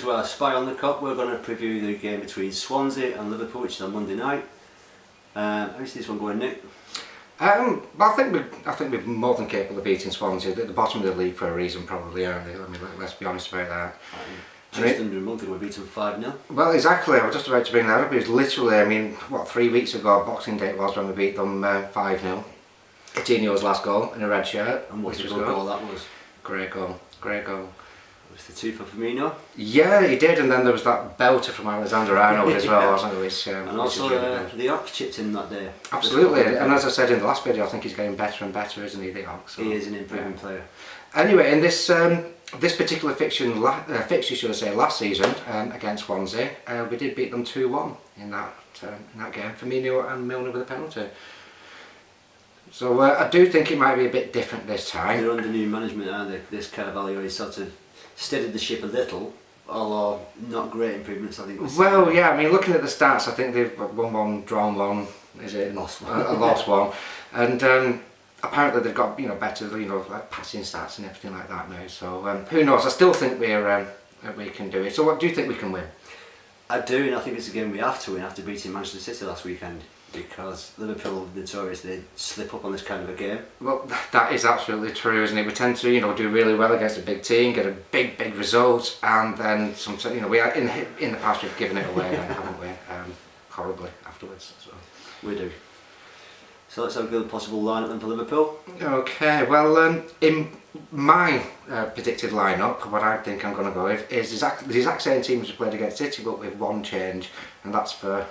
to our Spion The Kop. We're going to preview the game between Swansea and Liverpool, which is on Monday night. How's this one going, Nick? I think we're more than capable of beating Swansea. At the bottom of the league for a reason, probably, aren't they? I mean, let's be honest about that. Just under a month ago, we beat them 5-0. Well, exactly. I was just about to bring that up. It was literally, I mean, what, 3 weeks ago, Boxing Day it was when we beat them 5-0. Coutinho's last goal in a red shirt. And what a good goal that was. Great goal, great goal. Was the two for Firmino? Yeah, he did, and then there was that belter from Alexander-Arnold as well, wasn't there? And also really the Ox chipped in that day. Absolutely, and as I said in the last video, I think he's getting better and better, isn't he, the Ox? So, he is an improving player. Anyway, in this this particular fixture, should I say, last season against Swansea, we did beat them 2-1 in that game. Firmino and Milner with a penalty. So I do think it might be a bit different this time. They're under new management, aren't they? This Carvalho is sort of steadied the ship a little, although not great improvements, I think. Well, yeah, I mean, looking at the stats, I think they've won one, drawn one, is it? Lost one. Lost one. And apparently they've got, better, like passing stats and everything like that now. So who knows? I still think we can do it. So what do you think we can win? I do, and I think it's a game we have to win after beating Manchester City last weekend, because Liverpool notoriously slip up on this kind of a game. Well, that is absolutely true, isn't it? We tend to, do really well against a big team, get a big result, and then sometimes, we are in the past we've given it away, then, haven't we? Horribly afterwards. So. We do. So let's have a good possible lineup then for Liverpool. Okay, well, in my predicted lineup, what I think I'm going to go with is the exact same team as we played against City, but with one change, and that's for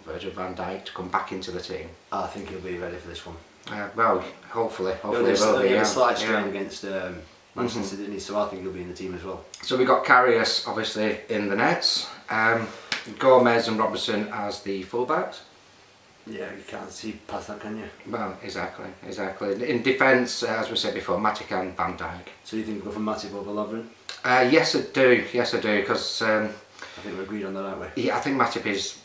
Virgil van Dijk to come back into the team. I think he'll be ready for this one. Well, hopefully he will be. He had a slight strain against Manchester City, didn't he? So I think he'll be in the team as well. So we got Karius obviously in the nets, Gomez and Robertson as the fullbacks. Yeah, you can't see past that, can you? Well, exactly. In defence, as we said before, Matip and Van Dijk. So you think we'll go for Matip over Lovren? Yes, I do, because I think we're agreed on that, aren't we? Yeah, I think Matip is.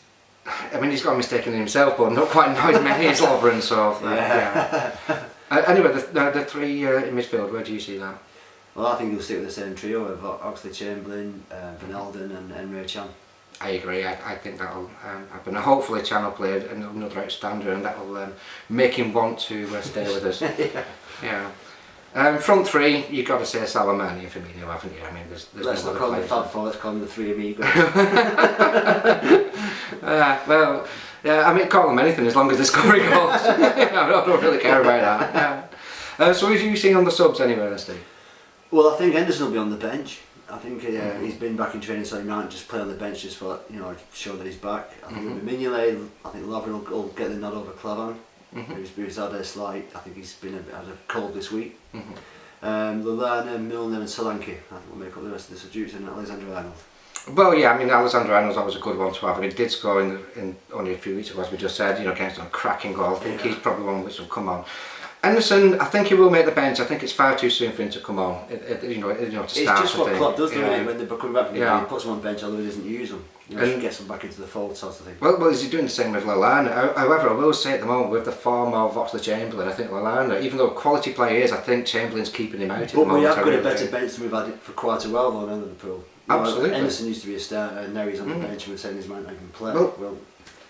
I mean, he's got a mistake in himself, but not quite as many as Lovren. So yeah. Anyway, the three in midfield. Where do you see that? Well, I think he'll stick with the same trio of Oxlade-Chamberlain, Wijnaldum and Emre Can. I agree. I think that'll happen. Hopefully, Can will play another outstander, and that will make him want to stay with us. Yeah. Front three, you've got to say Salamani and Firmino, haven't you? I mean, there's let's not call them the Fab Four. Let's call them the Three Amigos. Well, yeah. I mean, call them anything as long as they're scoring goals. I don't really care about that. Yeah. So, who do you see on the subs anyway, Steve? Well, I think Henderson will be on the bench. I think he's been back in training, so he might just play on the bench just for show that he's back. I think it'll be Mignolet. I think Lovren will get the nod over Clavan. Who's had a slight. I think he's had a cold this week. Lallana, Milner, and Solanke. I think will make up the rest of the substitutes, and Alexander-Arnold. Well, yeah, I mean, Alexander-Arnold's always a good one to have. I mean, he did score in only a few weeks ago, as we just said. Against a cracking goal. I think he's probably one which will come on. Henderson, I think he will make the bench. I think it's far too soon for him to come on. To start. It's just what Klopp does, doesn't it? When they're coming back from the game, he puts them on bench, although he doesn't use them. And gets them back into the fold, sort of thing. Well, is he doing the same with Lallana? However, I will say at the moment, with the form of Oxlade-Chamberlain, I think Lallana, even though quality player is, I think Chamberlain's keeping him out at the moment. But we have got a better bench than we've had it for quite a while, though, in Liverpool. Absolutely. Henderson used to be a starter, and now he's on the bench, and we're saying he might not even play. Well,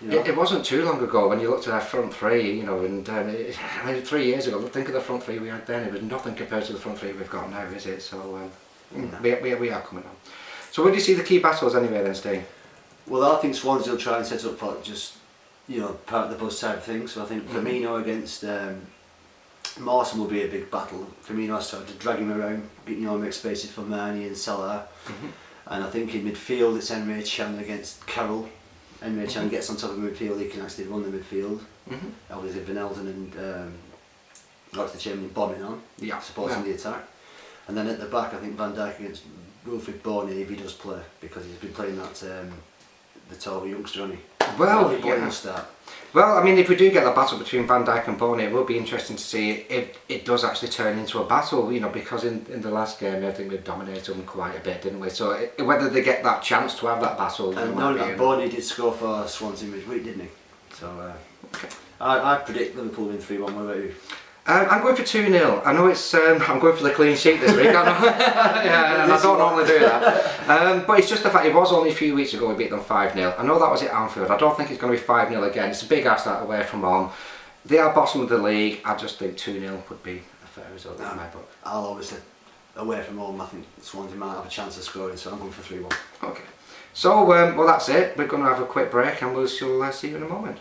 it wasn't too long ago when you looked at our front three, and I mean, 3 years ago, think of the front three we had then. It was nothing compared to the front three we've got now, is it? So we are coming on. So where do you see the key battles anyway then, Steve? Well, I think Swansea will try and set up for just, part of the bus type thing. So I think Firmino against Mawson will be a big battle. Firmino has to drag him around, make spaces for Mane and Salah. And I think in midfield it's Emre Can against Carroll. Emre Can gets on top of the midfield, he can actually run the midfield. Obviously Wijnaldum and Oxlade-Chamberlain bombing on, supporting the attack. And then at the back I think Van Dijk against Wilfried Bony, if he does play, because he's been playing that the tall youngster, hasn't he? Well, yeah. Start. Well, I mean, if we do get the battle between Van Dijk and Bony, it will be interesting to see if it does actually turn into a battle, because in the last game I think we dominated them quite a bit, didn't we? So whether they get that chance to have that battle. And Bony did score for Swansea midweek, didn't he? So I predict Liverpool win 3-1. What about you? I'm going for 2-0. I know it's. I'm going for the clean sheet this week. I know. Yeah, and I don't normally do that. But it's just the fact it was only a few weeks ago we beat them 5-0. I know that was at Anfield. I don't think it's going to be 5-0 again. It's a big ask that away from home. They are bottom of the league. I just think 2-0 would be a fair result in my book. I'll obviously away from home. I think Swansea might have a chance of scoring, so I'm going for 3-1. Okay. So well, that's it. We're going to have a quick break, and we'll see you in a moment.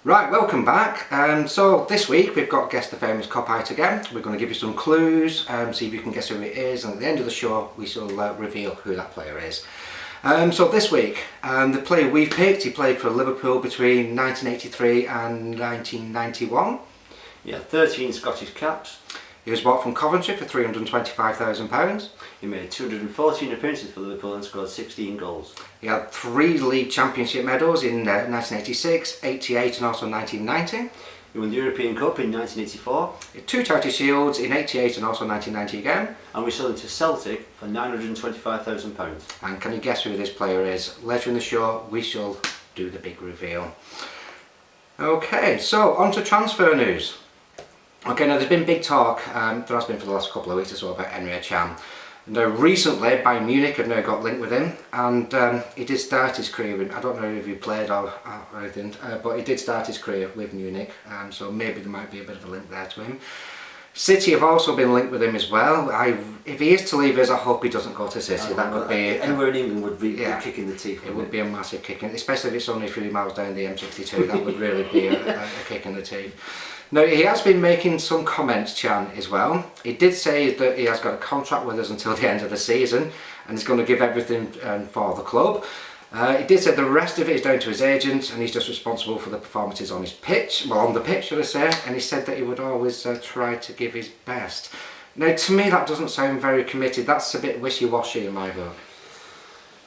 Right, welcome back. So this week we've got Guess the Famous Koppite again. We're going to give you some clues, see if you can guess who it is, and at the end of the show we shall reveal who that player is. So this week, the player we've picked, he played for Liverpool between 1983 and 1991. Yeah, 13 Scottish caps. He was bought from Coventry for £325,000. He made 214 appearances for Liverpool and scored 16 goals. He had 3 league championship medals in 1986, 88 and also 1990. He won the European Cup in 1984. He had 2 charity shields in 88 and also 1990 again. And we sold him to Celtic for £925,000. And can you guess who this player is? Later in the show we shall do the big reveal. Okay, so on to transfer news. Okay, now there's been big talk, there has been for the last couple of weeks or so, about Emre Can. Now recently Bayern Munich have now got linked with him, and he did start his career, I don't know if he played or anything, but he did start his career with Munich, so maybe there might be a bit of a link there to him. City have also been linked with him as well. If he is to leave us, I hope he doesn't go to City. That would be anywhere in England would be a kick in the teeth. It would be a massive kick, especially if it's only a few miles down the M62. That would really be a kick in the teeth. Now he has been making some comments, Chan, as well. He did say that he has got a contract with us until the end of the season, and he's going to give everything for the club. He did say the rest of it is down to his agent, and he's just responsible for the performances on his pitch, well, on the pitch should I say, and he said that he would always try to give his best. Now to me that doesn't sound very committed. That's a bit wishy-washy in my book.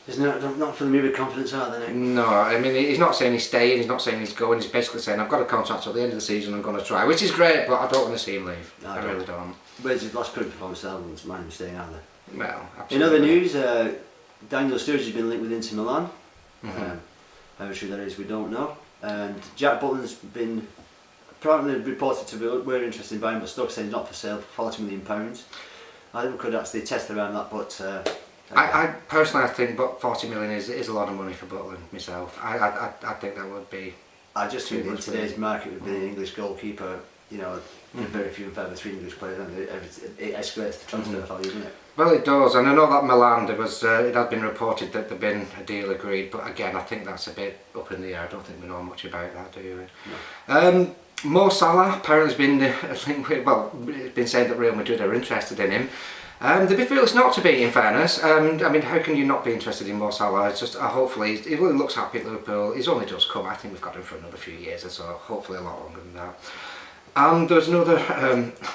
Isn't it not filling me with confidence, are they? No, I mean he's not saying he's staying, he's not saying he's going, he's basically saying I've got a contract till the end of the season, I'm going to try, which is great, but I don't want to see him leave. No, I really don't. Where's his last current performance? I don't mind him staying, are they? Well, absolutely. In other news, Daniel Sturridge has been linked with Inter Milan. How true that is, we don't know. And Jack Butland's been apparently reported to be we're interested in buying, but Stoke saying not for sale for £40 million. I think we could actually test around that, but I personally think 40 million is a lot of money for Butland myself. I think that would be. I just think in today's market with being an English goalkeeper, you know, very few and far between English players, and it escalates the transfer value, doesn't it? Well, it does, and I know that Milan, it had been reported that there'd been a deal agreed, but again, I think that's a bit up in the air. I don't think we know much about that, do you? No. Mo Salah apparently has been it's been said that Real Madrid are interested in him. They'd be foolish not to be, in fairness. I mean, how can you not be interested in Mo Salah? It's just hopefully he really looks happy at Liverpool. He's only just come. I think we've got him for another few years or so. Hopefully a lot longer than that. And there's another,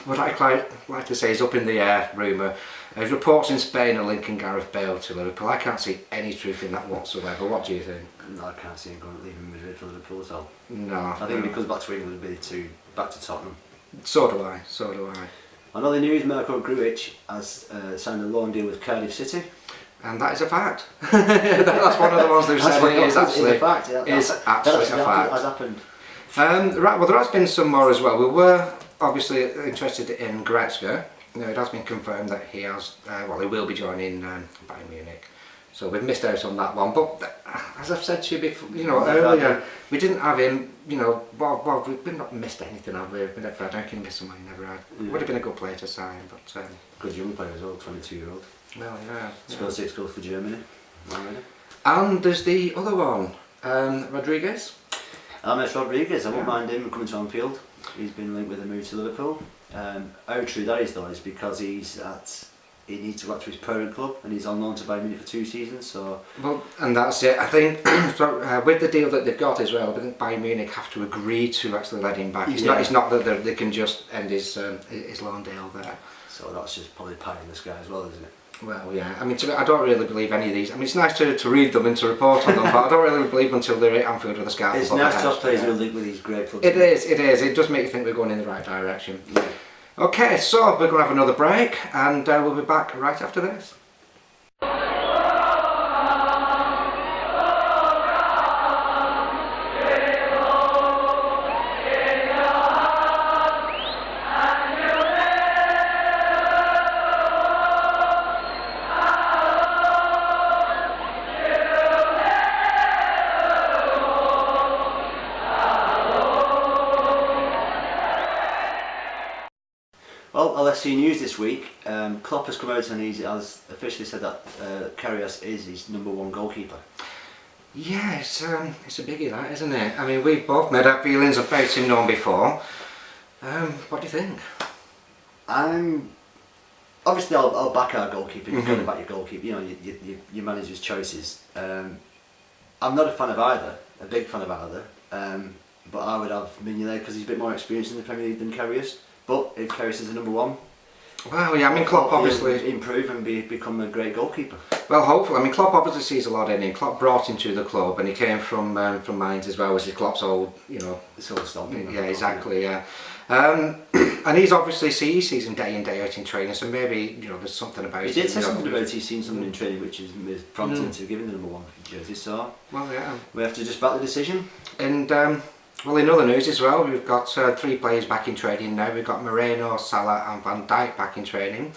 what I like to say is up in the air rumour. There's reports in Spain are linking Gareth Bale to Liverpool. I can't see any truth in that whatsoever. What do you think? No, I can't see him going to leave Madrid for Liverpool at all. No. I think if he comes back to England, it'll be back to Tottenham. So do I. So do I. On other news, Marco Grujic has signed a loan deal with Cardiff City. And that is a fact. That's one of the ones they've said is actually a fact. Yeah, is absolutely a fact. Has happened. Right, well there has been some more as well. We were obviously interested in Goretzka. You know, it has been confirmed that he has, he will be joining Bayern Munich. So we've missed out on that one. But as I've said to you before, you know, earlier, we didn't have him. You know, well, we've not missed anything, have we? We never had. How can you miss someone you never had? Yeah. Would have been a good player to sign, but good young player as well, 22-year-old. Well, yeah. Scored 6 goals for Germany. And there's the other one, Rodriguez. James Rodriguez. I won't mind him coming to Anfield. He's been linked with a move to Liverpool. How true that is though is because he needs to go back to his parent club and he's on loan to Bayern Munich for 2 seasons. So well, and that's it. I think so, with the deal that they've got as well, I think Bayern Munich have to agree to actually let him back. It's not that they can just end his loan deal there. So that's just probably pie in the sky as well, isn't it? Well, yeah. I mean, I don't really believe any of these. I mean, it's nice to read them and to report on them, but I don't really believe until they're at Anfield with a scarf. It's nice to have players who link with these great clubs. It is. It does make you think we're going in the right direction. Yeah. Okay, so we're going to have another break, and we'll be back right after this. Well, LFC news this week. Klopp has come out and he has officially said that Karius is his #1 goalkeeper. Yeah, it's a biggie, that, isn't it? I mean, we've both made our feelings about him known before. What do you think? Obviously I'll back our goalkeeper. You've got to Mhm. back your goalkeeper. You know, your manager's choices. I'm not a fan of either. A big fan of either. But I would have Mignolet because he's a bit more experienced in the Premier League than Karius. But if Karius is the #1, well, yeah, I mean, Klopp obviously he'll improve and become a great goalkeeper. Well, hopefully. I mean, Klopp obviously sees a lot in him. Klopp brought him to the club, and he came from Mainz as well, which is Klopp's old, you know. It's all stomping. Yeah, exactly. Yeah, and he's obviously he sees him day in day out in training. So maybe there's something about. He did it, say something about he's seen something in training which is prompted him to give him the #1 jersey. So well, yeah, we have to just back the decision. and. Well, in other news as well, we've got 3 players back in training now. We've got Moreno, Salah and Van Dijk back in training.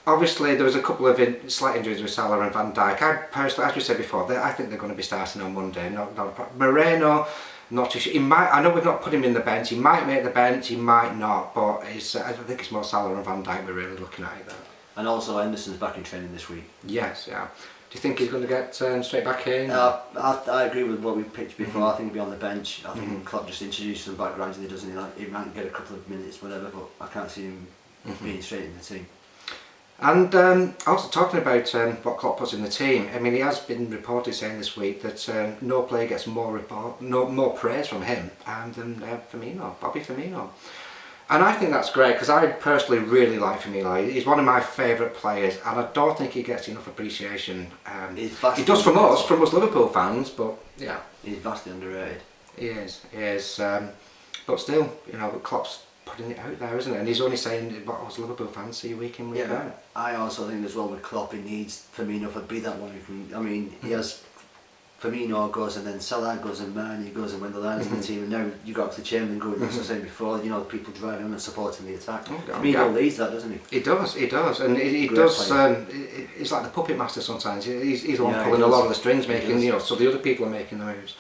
Obviously there was a couple of slight injuries with Salah and Van Dijk. I personally, as we said before, I think they're going to be starting on Monday. Not a problem. Moreno, not too sure. He might. I know we've not put him in the bench. He might make the bench. He might not. But I think it's more Salah and Van Dijk we're really looking at there. And also Henderson's back in training this week. Yes, yeah. Do you think he's going to get straight back in? I agree with what we pitched before. Mhm. I think he'll be on the bench. I think Klopp just introduced some backgrounds and he doesn't. He might get a couple of minutes, whatever. But I can't see him being straight in the team. And also talking about what Klopp puts in the team, I mean, he has been reported saying this week that no player gets more praise from him than Bobby Firmino. And I think that's great because I personally really like Firmino. He's one of my favourite players, and I don't think he gets enough appreciation. He does from us Liverpool fans, but yeah, he's vastly underrated. He is. But still, Klopp's putting it out there, isn't it? And he's only saying what us Liverpool fans see week in, week out. I also think as well with Klopp, he needs Firmino to be that one who can. I mean, he has. Firmino goes and then Salah goes and Mane goes and when the line's in the team, and now you've got the chairman going, as I was saying before, people driving him and supporting the attack. Firmino leads that, doesn't he? He does, and he does. He's like the puppet master sometimes. He's the one pulling a lot of the strings, making so the other people are making the moves.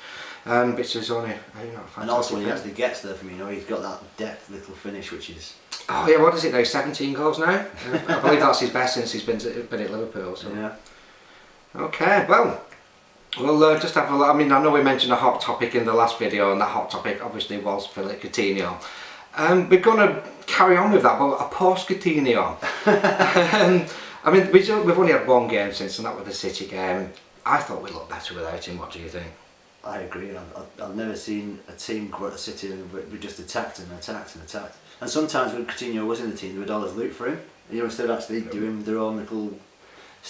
But it's only and also when he actually gets there, Firmino, he's got that depth little finish, which is. Oh yeah, what is it now? 17 goals now. I believe that's his best since he's been at Liverpool. So. Yeah. Okay, well. We'll just have a look. I mean, I know we mentioned a hot topic in the last video, and that hot topic obviously was Philippe Coutinho. We're going to carry on with that, but a post Coutinho. I mean, we've only had 1 game since, and that was the City game. I thought we looked better without him. What do you think? I agree. I've never seen a team go at City and we just attacked and attacked and attacked. And sometimes when Coutinho was in the team, they would always look for him. Instead of actually doing their own little.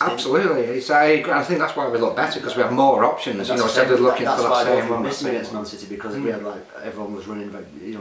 Absolutely, I think that's why we look better because we have more options. Instead of looking for that same one. That's why we missed against Man City because we had everyone was running,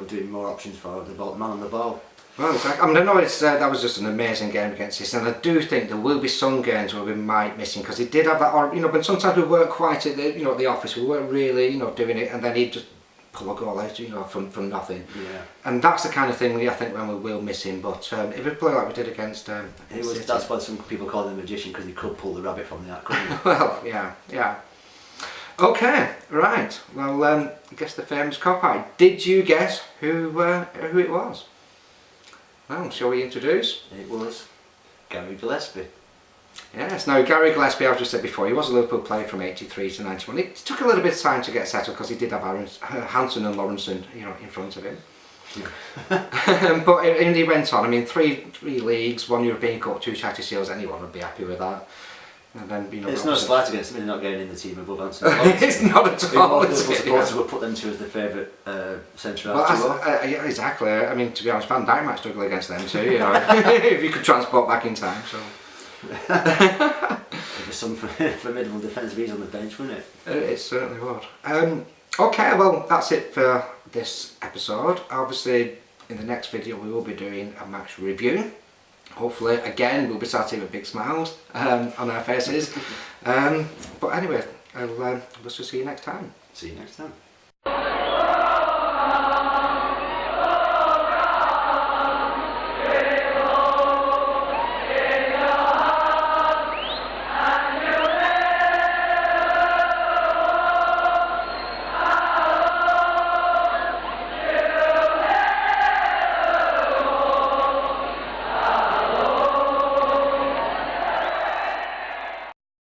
doing more options for the man on the ball. Well, exactly. I mean, I know that was just an amazing game against City, and I do think there will be some games where we might miss him because he did have that. But sometimes we weren't quite at the at the office. We weren't really doing it, and then he'd just pull a goal out, from nothing. Yeah. And that's the kind of thing I think when we will miss him. But if we play like we did against City, that's why some people call him a magician because he could pull the rabbit from the hat, couldn't he? Well, yeah. Okay, right. Well, I guess the famous Koppite. Did you guess who it was? Well, shall we introduce? It was Gary Gillespie. Yes, now Gary Gillespie, as I just said before, he was a Liverpool player from 83 to 91. It took a little bit of time to get settled because he did have Hansen and Lawrenson, in front of him. Yeah. But he went on. I mean, three leagues, 1 European Cup, 2 Charity Shields. Anyone would be happy with that. And then, it's not a slight against him. He's not getting in the team above Hansen. It's not at all. Liverpool supporters would put them two as their favourite centre halves. Yeah, exactly. I mean, to be honest, Van Dijk might struggle against them too. If you could transport back in time. So. There'd be some formidable defensive ease on the bench, wouldn't it? It certainly would. Okay, well that's it for this episode. Obviously in the next video we will be doing a match review. Hopefully again we'll be sat here with big smiles on our faces. But anyway, we'll see you next time. See you next time.